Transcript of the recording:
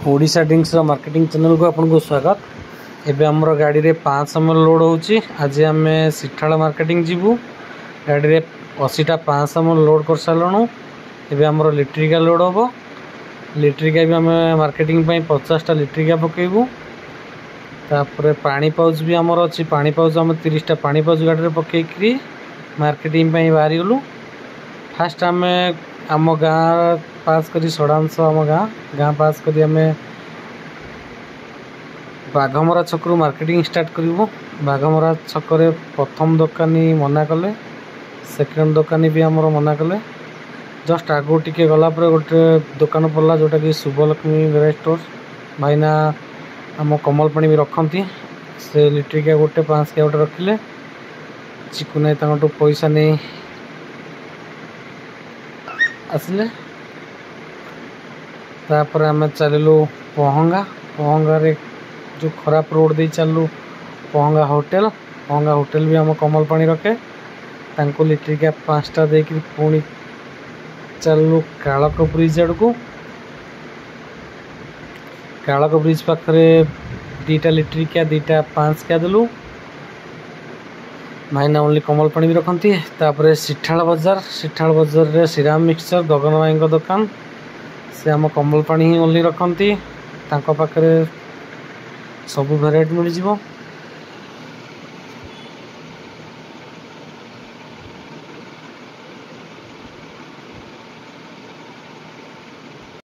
Odisha drinks marketing channel को आपको स्वागत। एबे हमर गाड़ी रे 500 ml लोड होची। आज आम सिठाला मार्केटिंग जीवु। गाड़ी रे 80टा 500 ml लोड कर सारणु। एबे हमर लिट्रिका लोड होबो। लिट्रिका भी आम मार्केटिंग पई 50टा लिट्रिका पकेबु। तापर पानी पाउच भी हमर अछि। पानी पाउच हम 30टा पानी पाउच गाड़ी रे पकेकरी मार्केटिंग पई बाहरी गलु। फास्ट आम गाँ पास करी सड़ांश आम गाँ पास करी आम बाघमरा छकरू मार्केटिंग स्टार्ट करूँ। बाघमरा छकरे प्रथम दुकानी मना कले, सेकेंड दुकानी भी आमर मना कले। जस्ट आगू टिके गलापर गोटे दुकान पड़ा जोटा कि शुभलक्ष्मी वेराइटी स्टोर भाईना आम कमल पानी भी रखती। से लिट्रिका गोटे 5 के गोटे रखिले। चिकू नाई तक पैसा नहीं आसिले। तापर आम चलू पहंगा। पहंगा रे जो खराब रोड दे चलू पहंगा होटेल। पहंगा होटेल भी आम कमल पानी रखे। तांको लिट्रिका 5टा देकर पुणी चलू कालक ब्रिज आड़ को। कालक ब्रिज पाखरे 2टा लिट्रिका 2टा 5 क्या देलु। माइना ओनली कमल पानी भी रखती। तापर सिठाल बजार रे श्रीराम मिक्सचर गगन भाई दुकान से आम कमल पानी ही ओनली रखती। तांको पाखरे सब भेराइटी मिल जिवो।